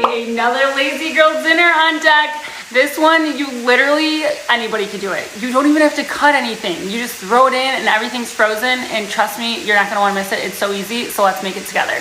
Another lazy girl dinner on deck. This one, you literally, anybody can do it. You don't even have to cut anything. You just throw it in and everything's frozen. And trust me, you're not gonna wanna miss it. It's so easy, so let's make it together.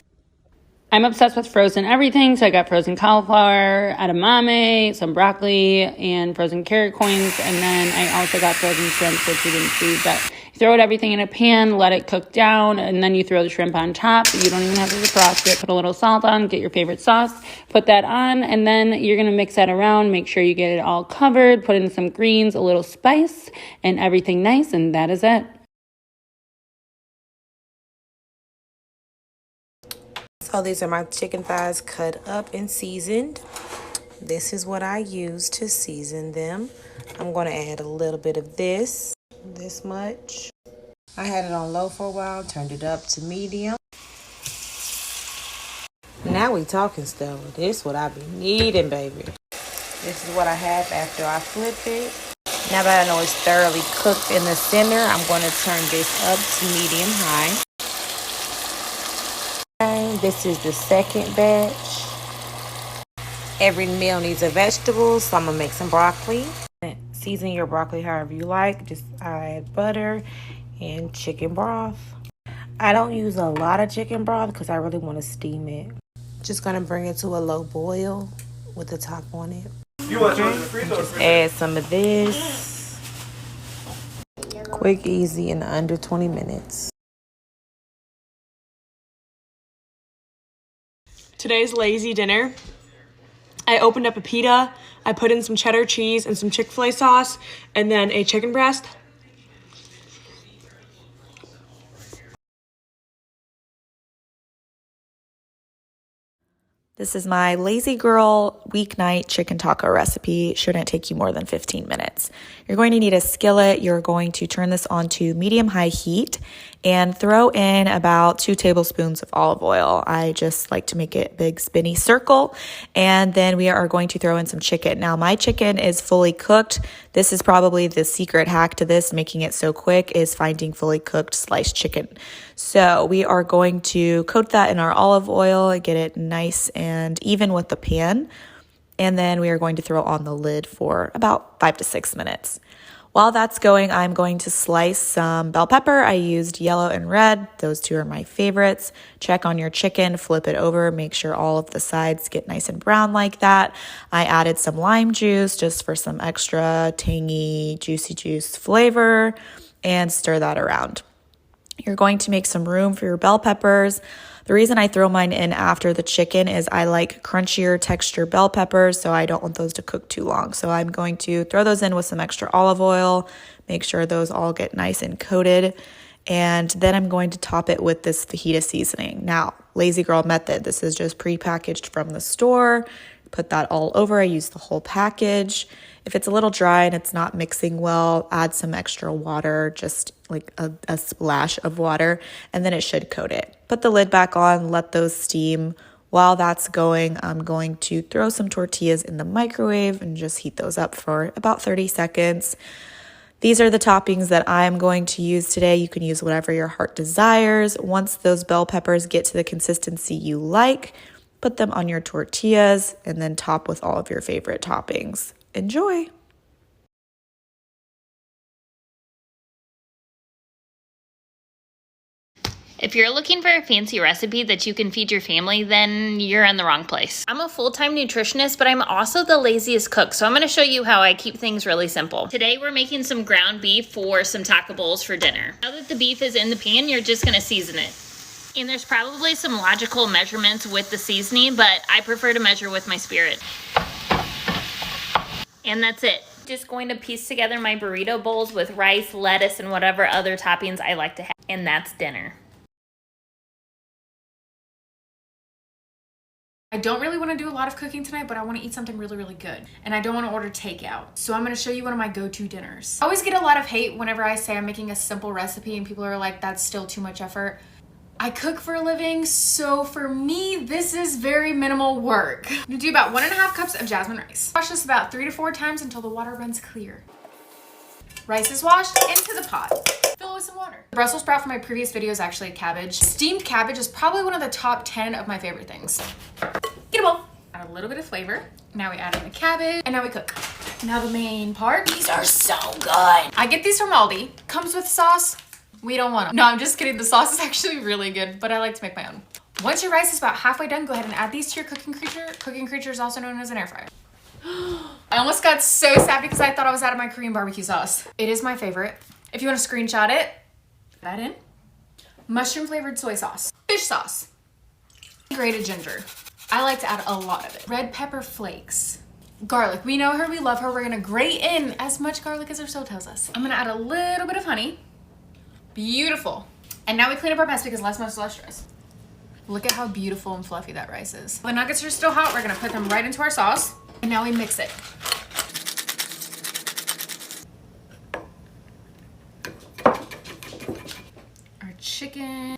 I'm obsessed with frozen everything, so I got frozen cauliflower, edamame, some broccoli, and frozen carrot coins, and then I also got frozen shrimp, which we didn't see, but you throw everything in a pan, let it cook down, and then you throw the shrimp on top. You don't even have to defrost it. Put a little salt on, get your favorite sauce, put that on, and then you're going to mix that around, make sure you get it all covered, put in some greens, a little spice, and everything nice, and that is it. So these are my chicken thighs cut up and seasoned. This is what I use to season them. I'm going to add a little bit of this much. I had it on low for a while, turned it up to medium. Now we talking stuff. This is what I be needing, baby. This is what I have after I flip it. Now that I know it's thoroughly cooked in the center, I'm going to turn this up to medium high. This is the second batch. Every meal needs a vegetable, so I'm gonna make some broccoli. Season your broccoli however you like. Just add butter and chicken broth. I don't use a lot of chicken broth because I really want to steam it. Just gonna bring it to a low boil with the top on it. You want to add some of this. Quick, easy, in under 20 minutes. Today's lazy dinner. I opened up a pita. I put in some cheddar cheese and some Chick-fil-A sauce, and then a chicken breast. This is my lazy girl weeknight chicken taco recipe. Shouldn't take you more than 15 minutes. You're going to need a skillet. You're going to turn this on to medium-high heat and throw in about 2 tablespoons of olive oil. I just like to make it a big spinny circle. And then we are going to throw in some chicken. Now, my chicken is fully cooked. This is probably the secret hack to this, making it so quick, is finding fully cooked sliced chicken. So we are going to coat that in our olive oil and get it nice and even with the pan. And then we are going to throw on the lid for about 5 to 6 minutes. While that's going, I'm going to slice some bell pepper. I used yellow and red. Those two are my favorites. Check on your chicken, flip it over, make sure all of the sides get nice and brown like that. I added some lime juice just for some extra tangy, juicy juice flavor, and stir that around. You're going to make some room for your bell peppers. The reason I throw mine in after the chicken is I like crunchier texture bell peppers, so I don't want those to cook too long. So I'm going to throw those in with some extra olive oil, make sure those all get nice and coated, and then I'm going to top it with this fajita seasoning. Now, lazy girl method, this is just pre-packaged from the store. Put that all over. I use the whole package. If it's a little dry and it's not mixing well, add some extra water, just like a splash of water, and then it should coat it. Put the lid back on, let those steam. While that's going, I'm going to throw some tortillas in the microwave and just heat those up for about 30 seconds. These are the toppings that I'm going to use today. You can use whatever your heart desires. Once those bell peppers get to the consistency you like, put them on your tortillas and then top with all of your favorite toppings. Enjoy! If you're looking for a fancy recipe that you can feed your family, then you're in the wrong place. I'm a full-time nutritionist, but I'm also the laziest cook, so I'm gonna show you how I keep things really simple. Today, we're making some ground beef for some taco bowls for dinner. Now that the beef is in the pan, you're just gonna season it. And there's probably some logical measurements with the seasoning, but I prefer to measure with my spirit. And that's it. Just going to piece together my burrito bowls with rice, lettuce, and whatever other toppings I like to have. And that's dinner. I don't really want to do a lot of cooking tonight, but I want to eat something really, really good. And I don't want to order takeout. So I'm going to show you one of my go-to dinners. I always get a lot of hate whenever I say I'm making a simple recipe and people are like, that's still too much effort. I cook for a living, so for me, this is very minimal work. I'm gonna do about 1.5 cups of jasmine rice. Wash this about 3 to 4 times until the water runs clear. Rice is washed into the pot. Fill it with some water. The Brussels sprout from my previous video is actually a cabbage. Steamed cabbage is probably one of the top 10 of my favorite things. Get a bowl. Add a little bit of flavor. Now we add in the cabbage and now we cook. Now the main part. These are so good. I get these from Aldi. Comes with sauce. We don't want them. No, I'm just kidding. The sauce is actually really good, but I like to make my own. Once your rice is about halfway done, go ahead and add these to your cooking creature. Cooking creature is also known as an air fryer. I almost got so sad because I thought I was out of my Korean barbecue sauce. It is my favorite. If you want to screenshot it, add in mushroom flavored soy sauce, fish sauce, grated ginger. I like to add a lot of it. Red pepper flakes, garlic. We know her, we love her. We're gonna grate in as much garlic as her soul tells us. I'm gonna add a little bit of honey. Beautiful. And now we clean up our mess because less mess, less stress. Look at how beautiful and fluffy that rice is. The nuggets are still hot. We're gonna put them right into our sauce. And now we mix it. Our chicken.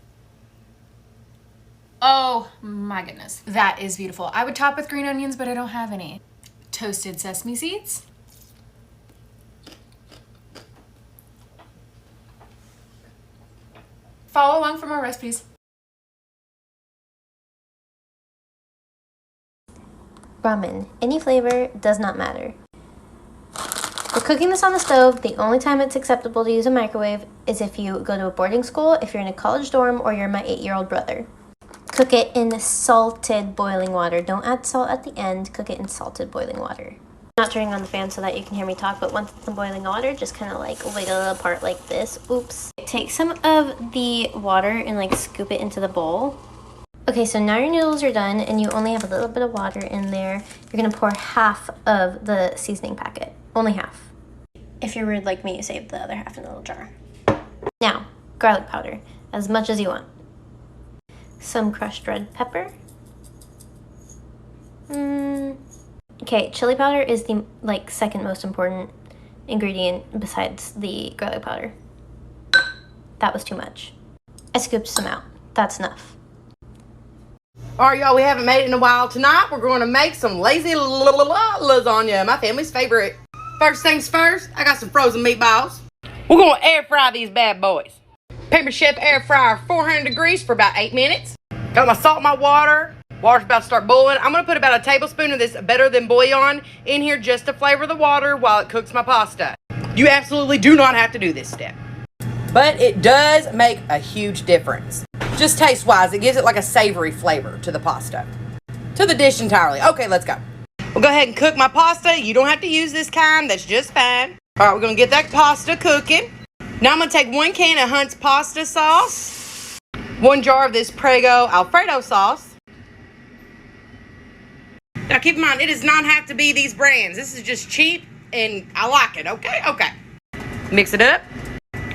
Oh my goodness. That is beautiful. I would top with green onions, but I don't have any. Toasted sesame seeds. Follow along for more recipes. Ramen, any flavor, does not matter. For cooking this on the stove, the only time it's acceptable to use a microwave is if you go to a boarding school, if you're in a college dorm, or you're my 8-year-old brother. Cook it in salted boiling water. Don't add salt at the end, cook it in salted boiling water. I'm not turning on the fan so that you can hear me talk, but once it's in boiling water, just kind of like wiggle it apart like this. Oops. Take some of the water and like scoop it into the bowl. Okay, so now your noodles are done and you only have a little bit of water in there. You're gonna pour half of the seasoning packet, only half. If you're rude like me, you save the other half in a little jar. Now, garlic powder, as much as you want. Some crushed red pepper. Okay, chili powder is the second most important ingredient besides the garlic powder. That was too much. I scooped some out. That's enough. All right, y'all, we haven't made it in a while. Tonight, we're going to make some lazy lasagna, my family's favorite. First things first, I got some frozen meatballs. We're going to air fry these bad boys. Paper Chef air fryer, 400 degrees for about 8 minutes. Got my salt in my water. Water's about to start boiling. I'm going to put about a tablespoon of this Better Than Bouillon in here just to flavor the water while it cooks my pasta. You absolutely do not have to do this step, but it does make a huge difference. Just taste-wise, it gives it like a savory flavor to the pasta. To the dish entirely. Okay, let's go. We'll go ahead and cook my pasta. You don't have to use this kind. That's just fine. All right, we're going to get that pasta cooking. Now I'm going to take 1 can of Hunt's pasta sauce, 1 jar of this Prego Alfredo sauce. Now keep in mind, it does not have to be these brands. This is just cheap and I like it, okay? Okay. Mix it up.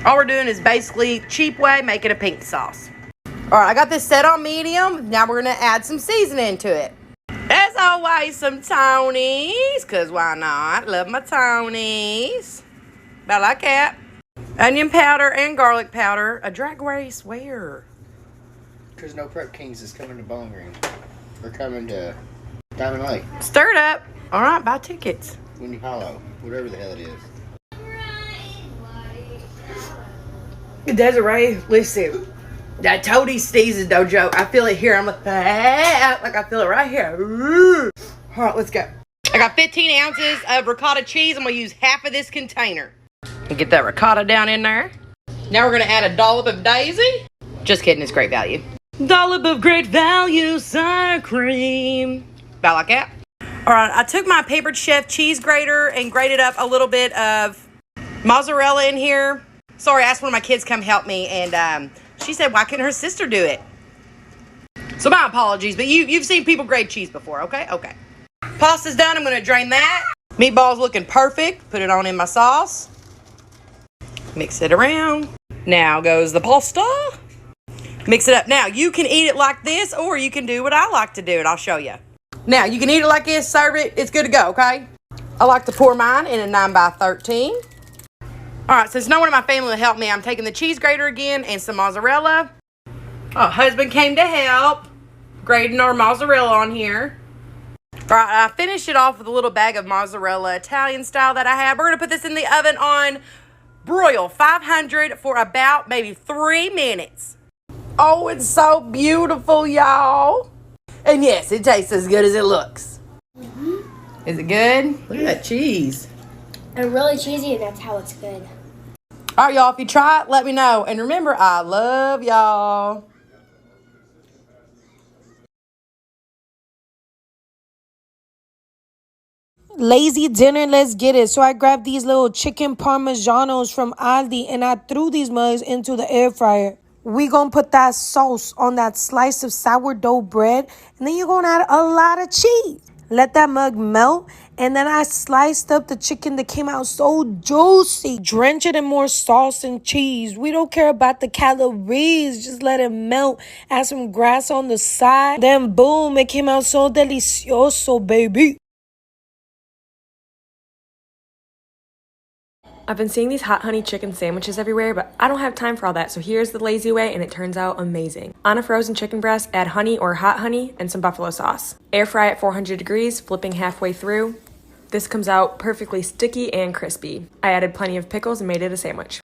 All we're doing is basically cheap way making a pink sauce. All right, I got this set on medium. Now we're going to add some seasoning to it. As always, some Tony's, because why not? Love my Tony's. About like that. Onion powder and garlic powder. A drag race where? Because No Prep Kings is coming to Bowling Green. They're coming to Diamond Lake, Stir it up. All right, buy tickets. Windy Hollow, whatever the hell it is. Desiree, listen. That Toady Stee's dojo. I feel it here. I'm like I feel it right here. All right, let's go. I got 15 ounces of ricotta cheese. I'm going to use half of this container. And get that ricotta down in there. Now we're going to add a dollop of Daisy. Just kidding, it's great value. Dollop of great value sour cream. About like that. All right, I took my Papered Chef cheese grater and grated up a little bit of mozzarella in here. Sorry, I asked one of my kids come help me, and she said, why couldn't her sister do it? So my apologies, but you've seen people grate cheese before, okay? Okay. Pasta's done. I'm going to drain that. Meatballs looking perfect. Put it on in my sauce. Mix it around. Now goes the pasta. Mix it up. Now, you can eat it like this, or you can do what I like to do, and I'll show you. Now, you can eat it like this, serve it. It's good to go, okay? I like to pour mine in a 9x13. All right, since no one in my family will help me, I'm taking the cheese grater again and some mozzarella. Oh, husband came to help, grating our mozzarella on here. All right, I finished it off with a little bag of mozzarella, Italian style that I have. We're going to put this in the oven on broil 500 for about maybe 3 minutes. Oh, it's so beautiful, y'all. And yes, it tastes as good as it looks. Is it good? Look at that cheese. And really cheesy, and that's how it's good. All right, y'all. If you try it, let me know. And remember, I love y'all. Lazy dinner, let's get it. So I grabbed these little chicken parmesanos from Aldi and I threw these mugs into the air fryer. We gonna put that sauce on that slice of sourdough bread and then you're gonna add a lot of cheese. Let that mug melt and then I sliced up the chicken that came out so juicy. Drench it in more sauce and cheese. We don't care about the calories. Just let it melt. Add some grass on the side. Then boom, it came out so delicioso, baby. I've been seeing these hot honey chicken sandwiches everywhere, but I don't have time for all that, so here's the lazy way, and it turns out amazing. On a frozen chicken breast, add honey or hot honey and some buffalo sauce. Air fry at 400 degrees, flipping halfway through. This comes out perfectly sticky and crispy. I added plenty of pickles and made it a sandwich.